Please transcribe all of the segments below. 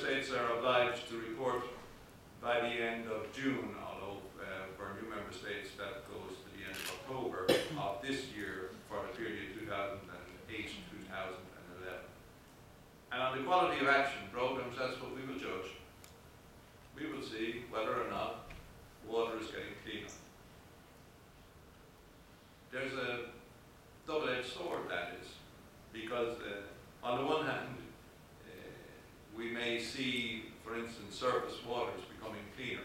states are obliged to report by the end of June, although for new member states that goes to the end of October of this year for the period 2008-2011. And on the quality of action programs, that's what we will judge. We will see whether or not water is getting cleaner. There's a double-edged sword, that is, because on the one hand, we may see, for instance, surface waters becoming cleaner,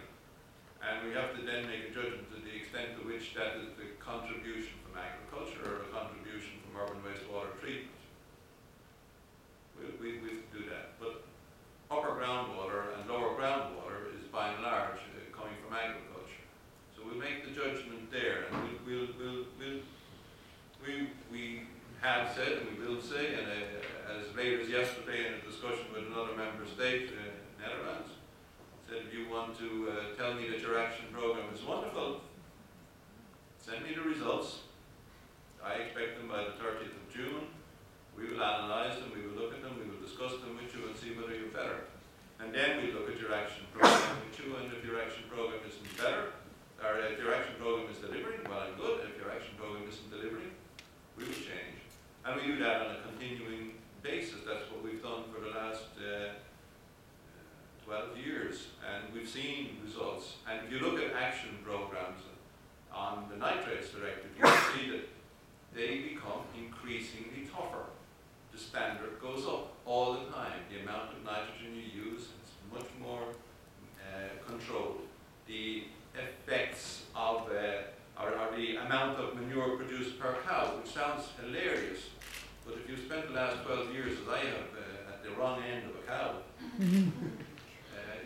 and we have to then make a judgment to the extent to which that is the contribution from agriculture or a contribution from urban wastewater treatment. We do that, but upper groundwater and lower groundwater is by and large coming from agriculture. So we'll make the judgment there, and we have said, and we will say, and as late as yesterday in a discussion with another member state, Netherlands, said, if you want to tell me that your action program is wonderful, send me the results. I expect them by the 30th of June. We will analyse them, we will look at them, we will discuss them with you and see whether you're better. And then we look at your action program with you, and if your action program isn't better, or if your action program is delivering, well and good. If your action program isn't delivering, we will change. And we do that on a continuing basis. That's what we've done for the last 12 years. And we've seen results. And if you look at action programs on the Nitrates Directive, you will see that they become increasingly tougher. The standard goes up all the time. The amount of nitrogen you use is much more controlled. The effects of, or the amount of manure produced per cow, which sounds hilarious, but if you spent the last 12 years, as I have, at the wrong end of a cow,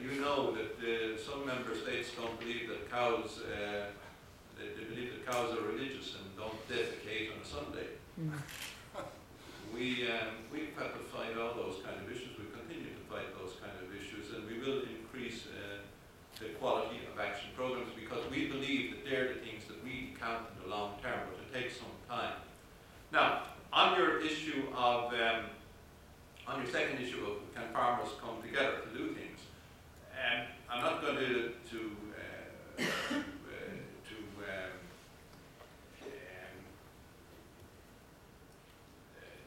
you know that some member states don't believe that cows, they believe that cows are religious and don't defecate on a Sunday. We've had to fight all those kind of issues. We continue to fight those kind of issues, and we will increase the quality of action programs, because we believe that they're the things that we count in the long term, but it takes some time. Now, on your issue of, on your second issue of can farmers come together to do things, I'm not going to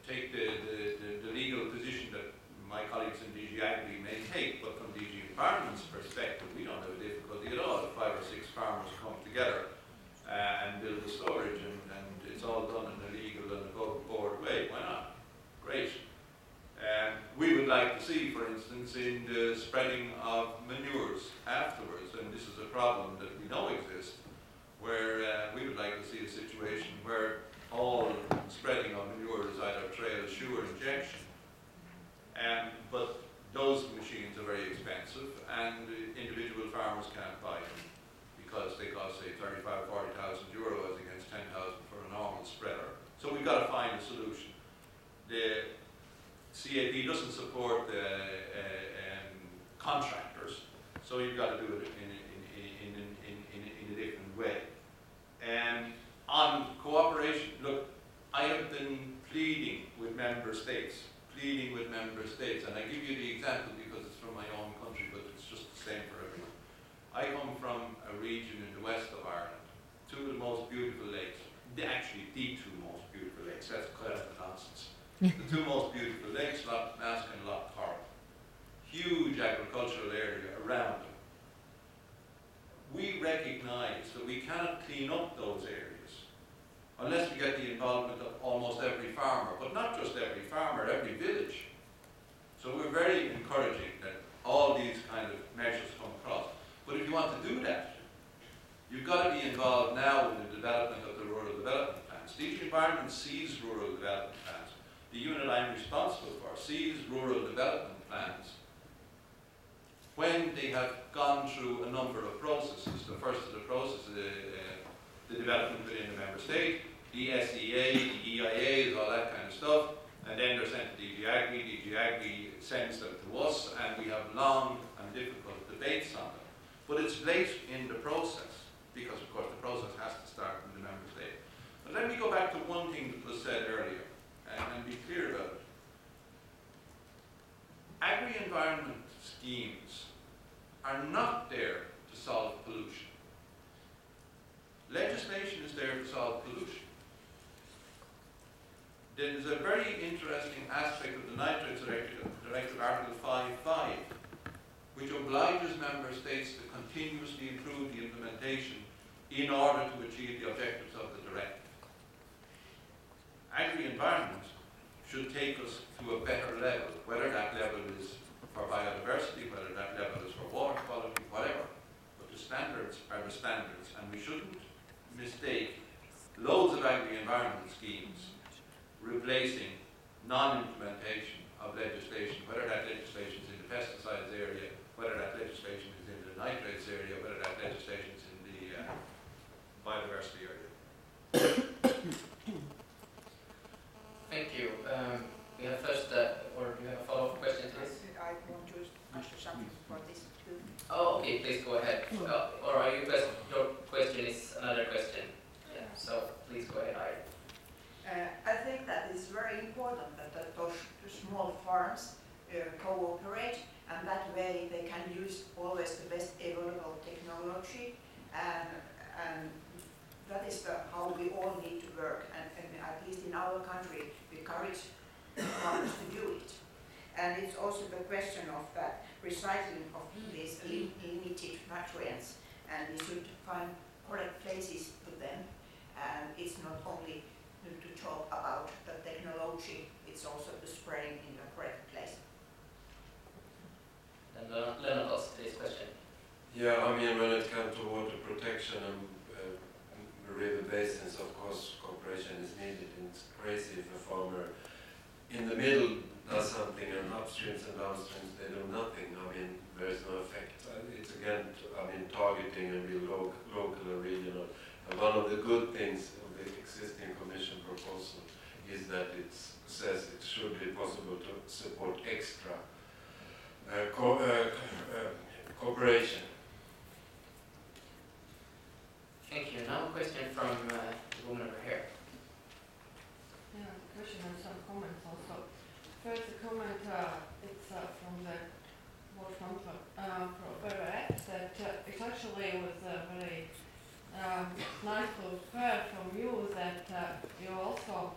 take the legal position that my colleagues in DG Agri may take, but from DG Environment's perspective, we don't have a difficulty at all if 5 or 6 farmers come together and build a storage, and it's all done in a legal and above board way. Why not? Great. We would like to see, for instance, in the spreading of manures afterwards, and this is a problem that we know exists, where we would like to see a situation where all spreading of manure is either trail, shoe, or injection. But those machines are very expensive, and individual farmers can't buy them because they cost, say, 35,000 or 40,000 euros against 10,000 for a normal spreader. So we've got to find a solution. The CAP doesn't support contractors, so you've got to do it in a different way. On cooperation, look, I have been pleading with member states, and I give you the example because it's from my own country, but it's just the same for everyone. I come from a region in the west of Ireland, 2 of the most beautiful lakes, actually the 2 most beautiful lakes, that's nonsense. The 2 most beautiful lakes, Loch Nask and Loch Corrib. Huge agricultural area around them. We recognize that we cannot clean up those areas unless we get the involvement of almost every farmer, but not just every farmer, every village. So we're very encouraging that all these kind of measures come across. But if you want to do that, you've got to be involved now in the development of the rural development plans. DG Environment sees rural development plans. The unit I'm responsible for sees rural development plans when they have gone through a number of processes. The first of the processes, the development within the member state, the SEA, the EIAs, all that kind of stuff, and then they're sent to DG Agri. DG Agri sends them to us, and we have long and difficult debates on them. But it's late in the process, because of course the process has to start in the member state. But let me go back to one thing that was said earlier, and be clear about it. Agri-environment schemes are not there to solve pollution. Legislation is there to solve pollution. There's a very interesting aspect of the Nitrates Directive, Article 5.5, which obliges member states to continuously improve the implementation in order to achieve the objectives of the directive. Agri-environment should take us to a better level, whether that level is for biodiversity, whether that level is for water quality, whatever. But the standards are the standards, and we shouldn't mistake loads of agri-environment schemes replacing non-implementation of legislation, whether that legislation is in the pesticides area, whether that legislation is in the nitrates area, whether that legislation is in the biodiversity area. Thank you. We have first, or do you have a follow-up question to this? I want to ask something for this too. Oh, okay, please go ahead. Or are you your question is another question. Yeah, so please go ahead, Ari. I think that it's very important that those small farms cooperate, and that way they can use always the best available technology, and that is how we all need to work, and at least in our country we encourage farmers to do it. And it's also the question of that recycling of these limited nutrients, and we should find correct places to them, and it's not only to talk about the technology, it's also the spraying in the correct place. And Lennart asked this question. Yeah, I mean, when it comes to water protection and river basins, of course, cooperation is needed. And it's crazy if a farmer in the middle does something and upstreams and downstreams they do nothing. I mean, there is no effect. It's again, targeting and be local and regional. And one of the good things of the existing Commission proposal is that it says it should be possible to support extra cooperation. Thank you. Now a question from the woman over here. Yeah, question and some comments also. First, a comment, it's from the board from that it actually was very nice to hear from you that you also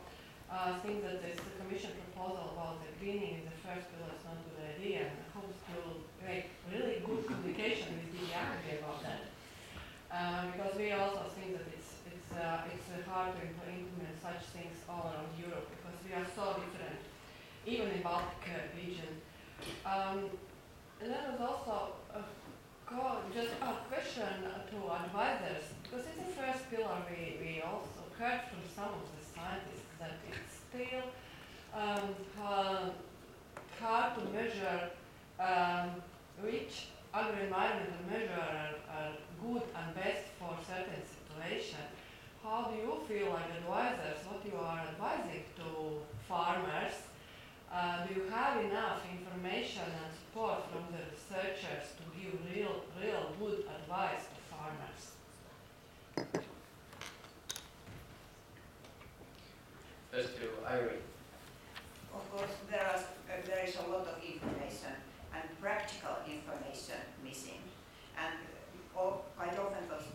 think that this Commission proposal about the greening in the first pillar is not a good idea, and I hope you'll make really good communication with the Agri about that. Because we also think that it's hard to implement such things all around Europe because we are so different, even in Baltic region. And then was also just a question to advisors, because in the first pillar we also heard from some of the scientists that it's still hard to measure which agri-environmental measures are good and best for certain situation. How do you feel like advisors, what you are advising to farmers? Do you have enough information and support from the researchers to give real good advice to farmers? First to Irene. Of course, there is a lot of information and practical information missing, and quite often those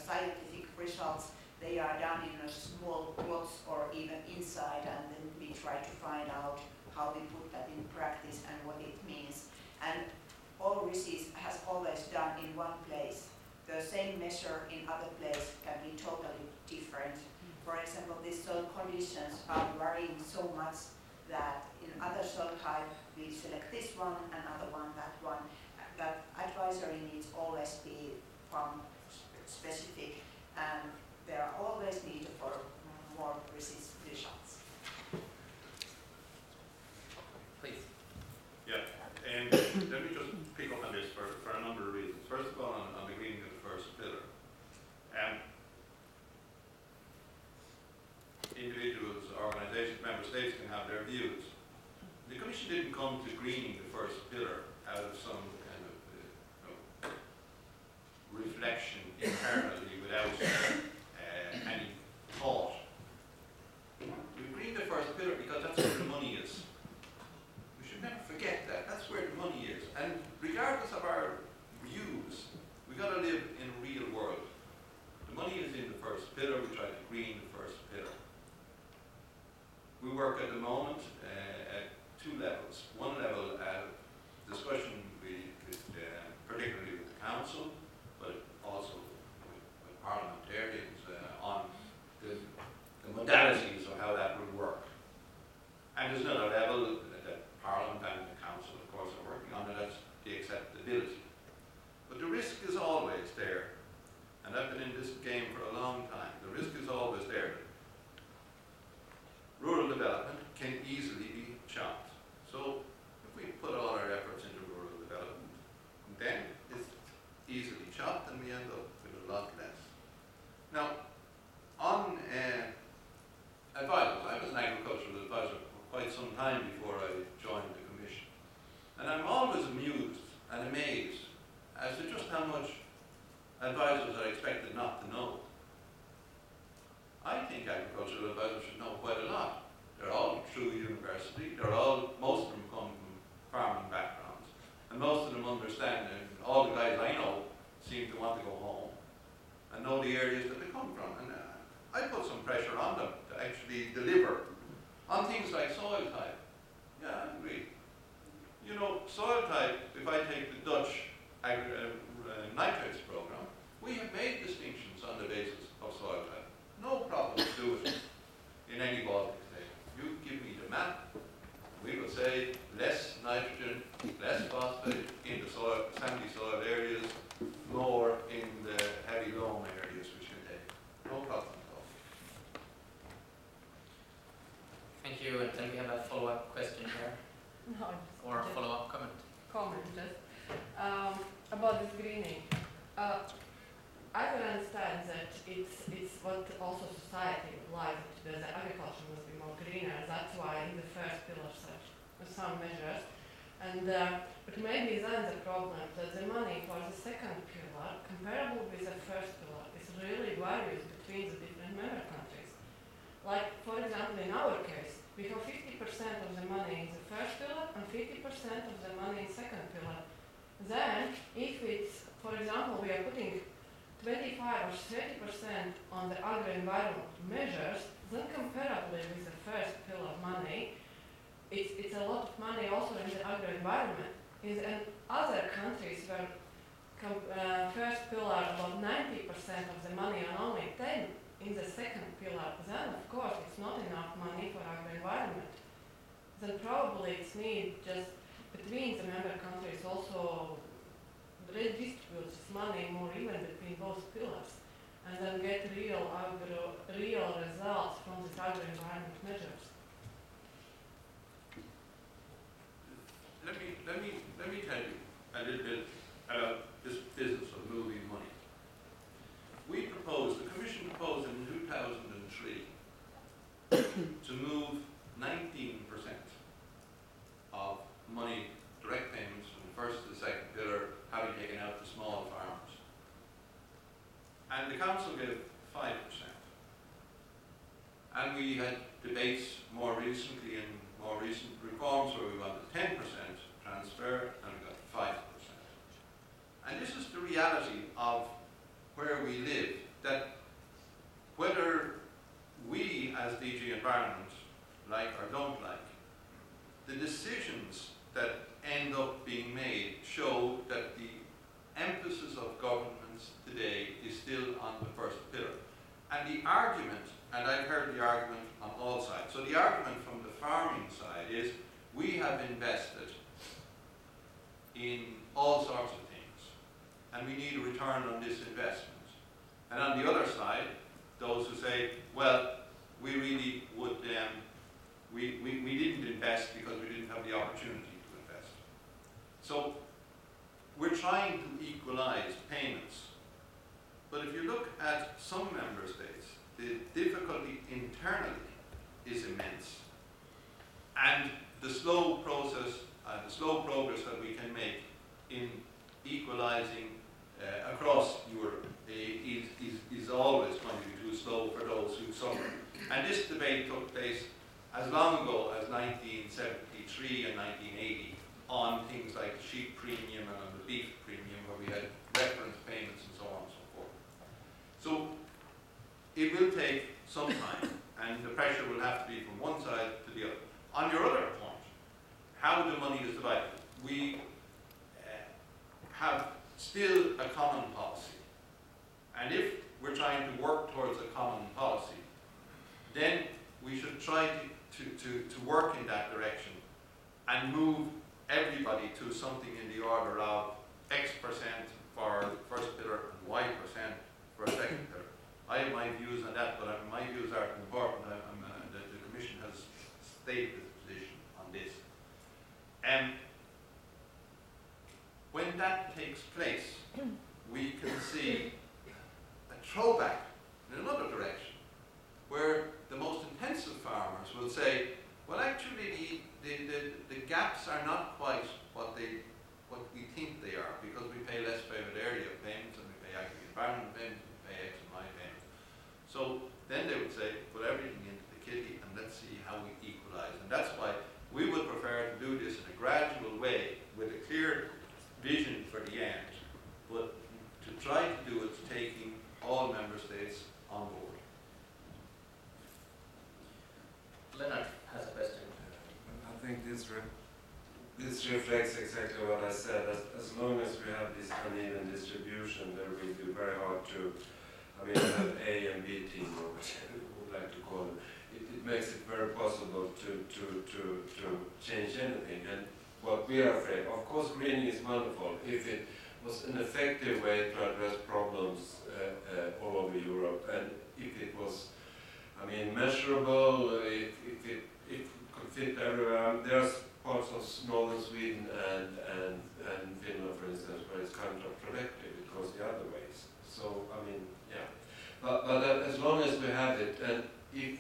scientific results, they are done in a small plots or even inside, and then we try to find out how we put that in practice and what it means. And all research has always done in one place. The same measure in other place can be totally different. For example, these soil conditions are varying so much that in other soil type we select this one, another one, that one. That advisory needs always be farm specific, and there are always need for more results. Please. Yeah, and let me just pick up on this for a number of reasons. First of all, on the greening of the first pillar. Individuals, organizations, member states can have their views. The Commission didn't come to greening the first pillar out of some kind of reflection internally without any thought. We greened the first pillar because that's where the money is. We should never forget that. That's where the money is. And regardless of our views, we got to live in a real world. The money is in the first pillar. We try to green the first pillar. We work at the moment at two levels. One level at discussion particularly with the council, but also with parliamentarians on the modalities of how that would work. And there's another level that Parliament and the council, of course, are working on, and that's the acceptability. But the risk is always there, and I've been in this game for a long time. The risk is always there. Rural development can easily be chopped. So if we put all our efforts into rural development, then it's easily chopped and we end up with a lot less. Now, on advisors, I was an agricultural advisor for quite some time before I joined the Commission. And I'm always amused and amazed as to just how much advisors are expected not to know. I think agricultural advisors should know quite a lot. They're all through university, most of them come from farming backgrounds, and most of them understand, and all the guys I know seem to want to go home and know the areas that they come from. And I put some pressure on them to actually deliver on things like soil type. Yeah, I agree. You know, soil type, if I take the Dutch nitrates program, we have made distinctions on the basis of soil type. No problem to do it in any Baltic state. You give me the map, we will say less nitrogen, less phosphate in the soil, sandy soil areas, more in the heavy loam areas which can take. No problem at all. Thank you, and then we have a follow-up question here, No, or a follow-up comment. comment just about this greening. I can understand that it's what also society would like that the agriculture must be more greener. That's why in the first pillar such some measures, and but maybe then the problem that the money for the second pillar, comparable with the first pillar, is really varies between the different member countries. Like for example, in our case, we have 50% of the money in the first pillar and 50% of the money in second pillar. Then, if it's, for example, we are putting 25 or 30% on the agro-environment measures, then comparably with the first pillar money, it's a lot of money also in the agro-environment. In other countries where first pillar about 90% of the money and only 10 in the second pillar, then of course it's not enough money for agro-environment. Then probably it's need just between the member countries also redistribute this money more even between both pillars, and then get real results from these agro-environment measures. Let me tell you a little bit about this business of moving money. The Commission proposed in 2003 to move 19% of money, direct payments from the first to the second pillar, having taken out the small farmers. And the council gave 5%. And we had debates more recently in more recent reforms where we wanted 10% transfer and we got 5%. And this is the reality of where we live, that whether we as DG Environment like or don't like, the decisions that end up being made show that the emphasis of governments today is still on the first pillar. And the argument, and I've heard the argument on all sides, so the argument from the farming side is we have invested in all sorts of things and we need a return on this investment. And on the other side, those who say, well, we really would, we didn't invest because we didn't have the opportunity to invest. So we're trying to equalize payments. But if you look at some member states, the difficulty internally is immense. And the slow process, the slow progress that we can make in equalizing across Europe is always going to be too slow for those who suffer. And this debate took place as long ago as 1973 and 1980 on things like the sheep premium and on the beef premium, where we had reference payments and so on and so forth. So it will take some time, and the pressure will have to be from one side to the other. On your other point, how the money is divided, we have still a common policy. And if we're trying to work towards a common policy, then we should try to work in that direction and move everybody to something in the order of X% for the first pillar and Y% for a second pillar. I have my views on that, but my views are important. The Commission has stated its position on this. When that takes place, we can see a throwback in another direction, where the most intensive farmers will say, well, actually the gaps are not quite what we think they are, because we pay less favoured area payments and we pay agri-environment payments and we pay X and Y payments. So then they would say, put everything into the kitty and let's see how we equalise. And that's why we would prefer to do this in a gradual way with a clear vision for the end, but to try to do it taking all member states on board. Leonard has a question. I think this reflects exactly what I said. As long as we have this uneven distribution, there will be very hard to, have A and B team, or whatever we would like to call it. It makes it very possible to change anything. And what we are afraid, of course, greening is wonderful if it was an effective way to address problems all over Europe, and if it was, measurable, if it could fit everywhere. There's parts of northern Sweden and Finland, for instance, where it's counterproductive. It goes the other ways. So, yeah. But as long as we have it, and if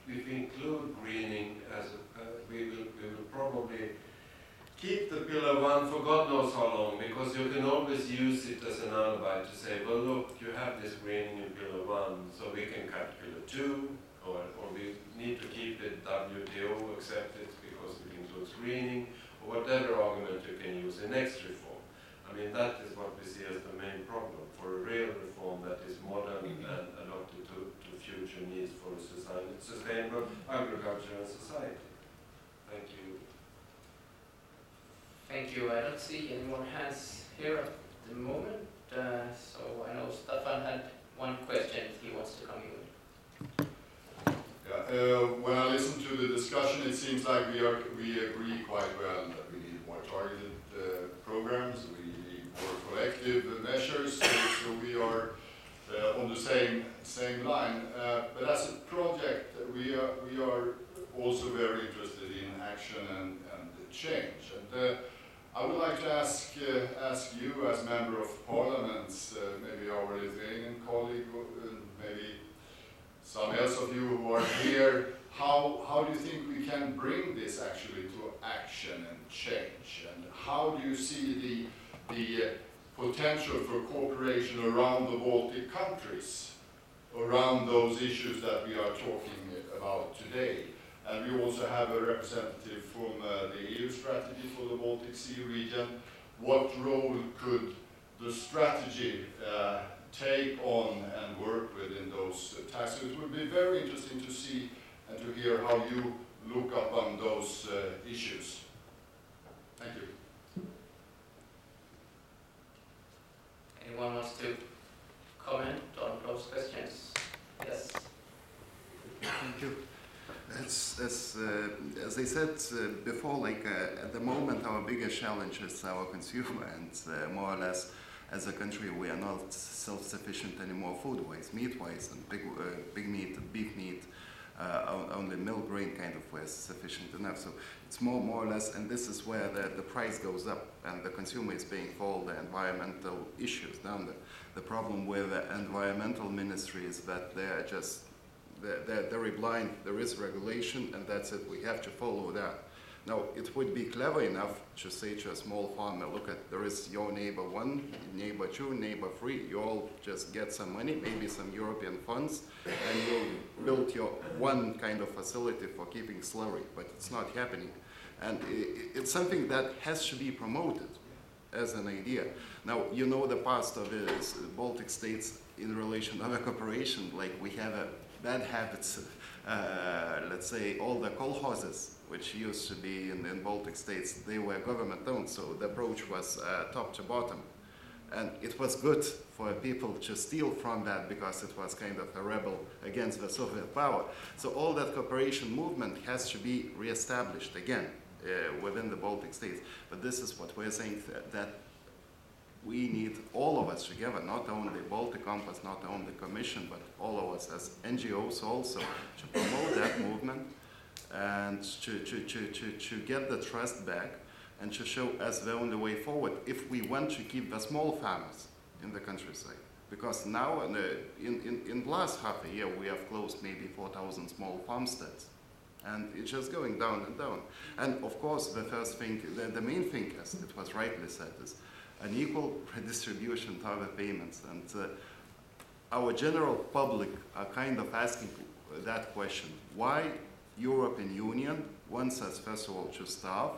we include greening as we will probably keep the pillar 1 for God knows how long, because you can always use it as an alibi to say, well, look, you have this greening in pillar 1, so we can cut pillar 2, or we need to keep it WTO accepted because it includes greening, or whatever argument you can use in next reform. That is what we see as the main problem for a real reform that is modern and adapted to future needs for a sustainable agriculture and society. Thank you. Thank you. I don't see any more hands here at the moment. So I know Staffan had one question he wants to come in. Yeah, when I listen to the discussion, it seems like we agree quite well that we need more targeted programs, we need more collective measures, so we are on the same line. But as a project, we are also very interested in action and change. And I would like to ask you, as member of Parliament, maybe our Lithuanian colleague, maybe some else of you who are here, how do you think we can bring this actually to action and change? And how do you see the potential for cooperation around the Baltic countries, around those issues that we are talking about today? And we also have a representative from the EU strategy for the Baltic Sea region. What role could the strategy take on and work with in those tasks? It would be very interesting to see and to hear how you look upon those issues. Thank you. Anyone wants to comment on those questions? Yes. Thank you. As I said before, at the moment our biggest challenge is our consumer, and more or less as a country we are not self-sufficient anymore food-wise, meat-wise, and big meat, beef meat, only milk grain kind of was sufficient enough. So it's more or less, and this is where the price goes up and the consumer is paying for all the environmental issues. Now the problem with the environmental ministry is that they're very blind. There is regulation and that's it, we have to follow that. Now it would be clever enough to say to a small farmer, look, there is your neighbor 1, neighbor 2, neighbor 3, you all just get some money, maybe some European funds, and you build your one kind of facility for keeping slurry, but it's not happening. And it's something that has to be promoted as an idea. Now, you know the past of the Baltic states in relation to other cooperation, like we have a bad habits, let's say all the kolkhozes, which used to be in Baltic states, they were government-owned, so the approach was top to bottom. And it was good for people to steal from that because it was kind of a rebel against the Soviet power. So all that cooperation movement has to be reestablished again within the Baltic states. But this is what we're saying, that we need all of us together, not only Baltic Compass, not only the Commission, but all of us as NGOs also, to promote that movement and to get the trust back and to show us the only way forward if we want to keep the small farmers in the countryside. Because now, in the last half a year, we have closed maybe 4,000 small farmsteads. And it's just going down and down. And of course, the first thing, the main thing, as it was rightly said, is an equal redistribution to other payments. And our general public are kind of asking that question. Why European Union wants us, first of all, to starve?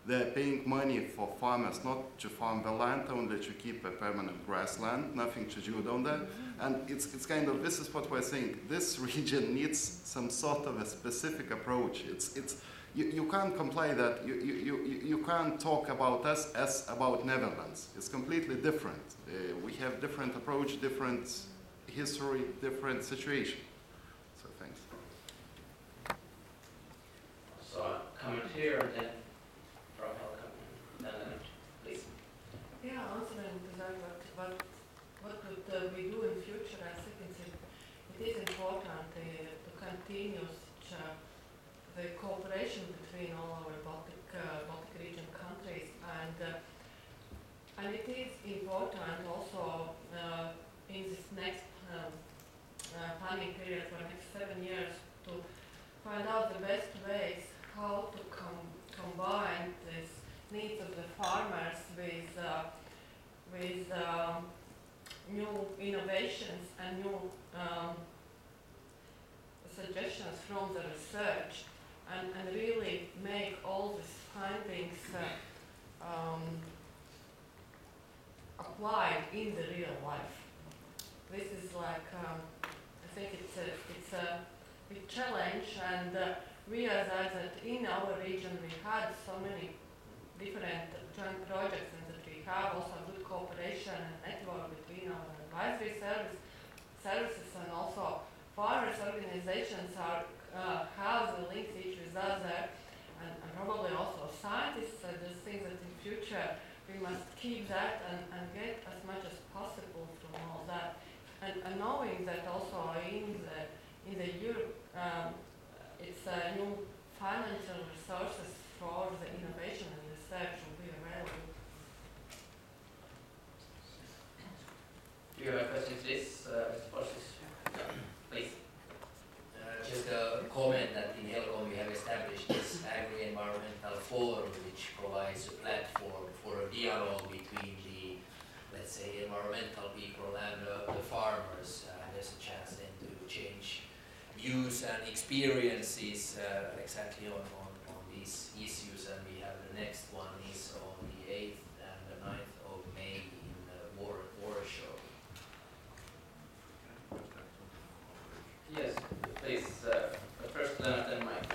They're paying money for farmers not to farm the land, only to keep a permanent grassland, nothing to do down there. And it's kind of, this is what we're saying, this region needs some sort of a specific approach. You can't comply that, you can't talk about us as about Netherlands. It's completely different. We have different approach, different history, different situation. So thanks. So comment here and then from Helga, please. Yeah, answering to that, what could we do in future? I think it is important to continue the cooperation between all our Baltic region countries, and it is important also in this next planning period for the next 7 years to find out the best ways how to combine these needs of the farmers with new innovations and new suggestions from the research, and really make all these findings applied in the real life. This is like, I think it's a big challenge, and realize that in our region we had so many different joint projects, and that we have also good cooperation and network between our advisory services and also farmers organizations have the links each with other, and probably also scientists. I just think that in future we must keep that and get as much as possible from all that, and knowing that also in the Europe it's new financial resources for the innovation and research will be available. Do you have a question to this, Mr. Forsis? Please. Just a comment that in Helcom we have established this agri-environmental forum, which provides a platform for a dialogue between the, let's say, environmental people and the farmers. There's a chance then to change views and experiences exactly on these issues, and we have the next one is on the 8th and the 9th of May in Warsaw. Yes, please. First, Lennart, then Mike.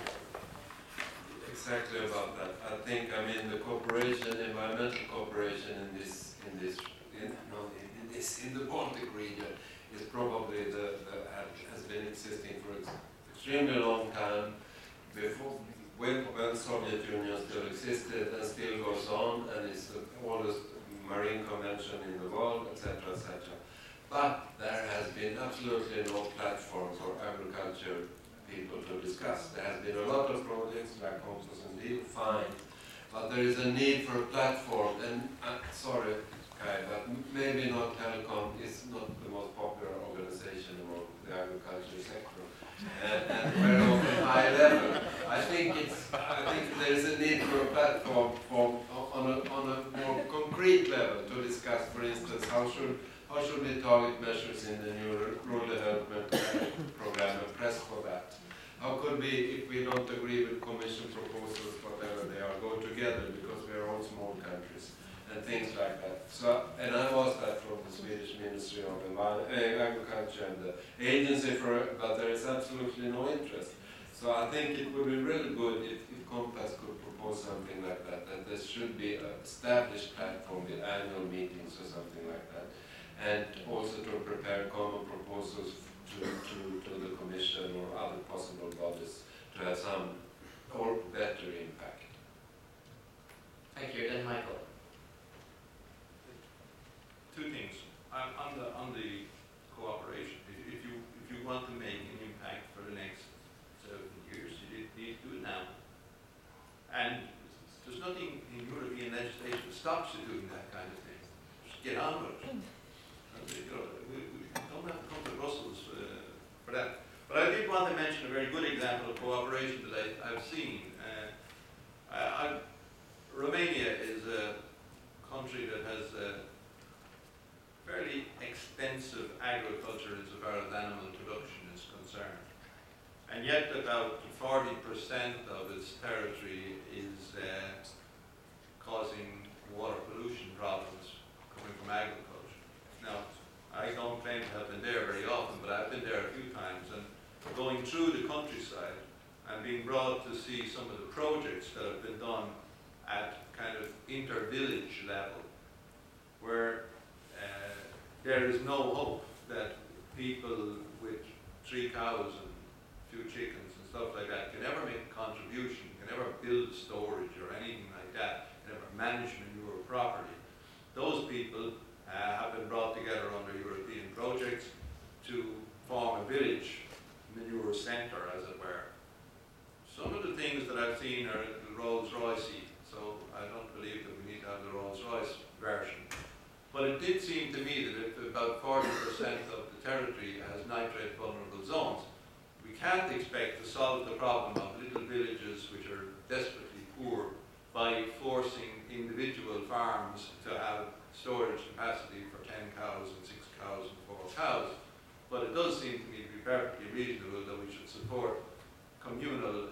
Exactly about that. I think, the cooperation, environmental cooperation in the Baltic region is probably has been existing for extremely long time before, when Soviet Union still existed and still goes on, and it's the oldest marine convention in the world, etc., etc. But there has been absolutely no platform for agriculture people to discuss. There has been a lot of projects like Compost and Deal, fine, but there is a need for a platform, and sorry, Kai, but maybe not Helcom is not the most popular organization among the agriculture sector, and very often high level. I think there is a need for a platform on a more concrete level to discuss, for instance, how should we target measures in the new rural development program and press for that? how could we, if we don't agree with Commission proposals, whatever they are, go together because we are all small countries and things like that. So, and I asked that from the Swedish Ministry of Agriculture and the agency but there is absolutely no interest. So I think it would be really good if Compass could propose something like that, that there should be an established platform with annual meetings or something like that, and also to prepare common proposals to the Commission or other possible bodies to have some or better impact. Thank you. Then Michael. Two things. On the cooperation, if you want to make an impact for the next 7 years, you need to do it now. And there's nothing in European legislation that stops you doing that kind of thing. Just get on with it. You know, we don't have to come to Brussels for that. But I did want to mention a very good example of cooperation that I've seen. Romania is a country that has fairly extensive agriculture insofar as animal production is concerned. And yet about 40% of its territory is causing water pollution problems coming from agriculture. Now, I don't claim to have been there very often, but I've been there a few times, and going through the countryside and being brought to see some of the projects that have been done at kind of inter-village level, where there is no hope that people with 3 cows and a few chickens and stuff like that can ever make a contribution, can ever build storage or anything like that, can ever manage manure properly. Those people have been brought together under European projects to form a village manure centre, as it were. Some of the things that I've seen are the Rolls-Royce, so I don't believe that we need to have the Rolls-Royce version. But it did seem to me that if about 40% of the territory has nitrate vulnerable zones, we can't expect to solve the problem of little villages which are desperately poor by forcing individual farms to have storage capacity for 10 cows and 6 cows and 4 cows. But it does seem to me to be perfectly reasonable that we should support communal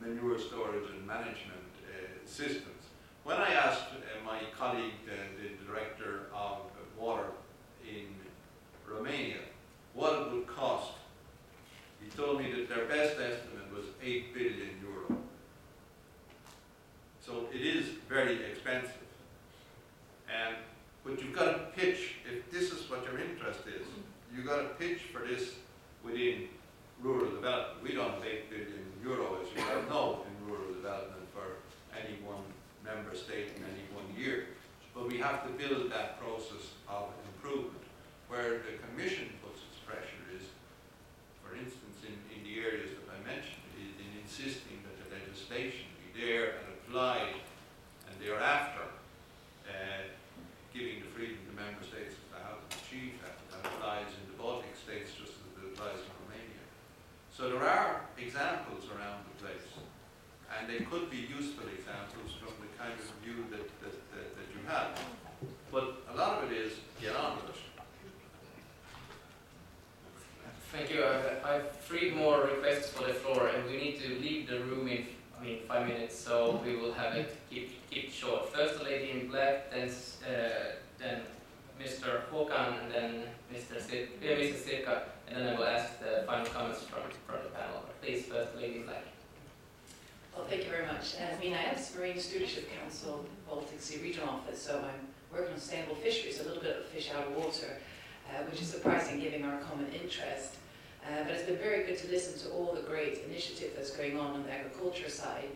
manure storage and management systems. When I asked my colleague, the director of water in Romania, what it would cost, he told me that their best estimate was 8 billion euro. So it is very expensive. But you've got to pitch, if this is what your interest is, you've got to pitch for this within rural development. We don't have 8 billion euro, as you well know, in rural development for any one member state in any one year. But we have to build that process of improvement. Where the Commission puts its pressure is, for instance, in the areas that I mentioned, is in insisting that the legislation be there and applied, and thereafter giving the freedom to member states as to how to achieve that. That applies in the Baltic states just as it applies in Romania. So there are examples around the place, and they could be useful examples from the kind of view that you have. But a lot of it is get on with it. Thank you. I have 3 more requests for the floor, and we need to leave the room in 5 minutes, so we will have it keep short. First the lady in black, then Mr. Håkan, and then Mr. Sirka, and then I will ask the final comments from the panel. Please, first the lady in black. Well, thank you very much. Mina Ebbs, Marine Stewardship Council, Baltic Sea Regional Office, so I'm working on sustainable fisheries, a little bit of fish out of water, which is surprising given our common interest. But it's been very good to listen to all the great initiative that's going on the agriculture side.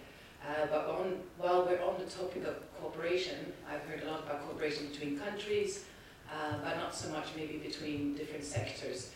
While we're on the topic of cooperation, I've heard a lot about cooperation between countries, but not so much maybe between different sectors.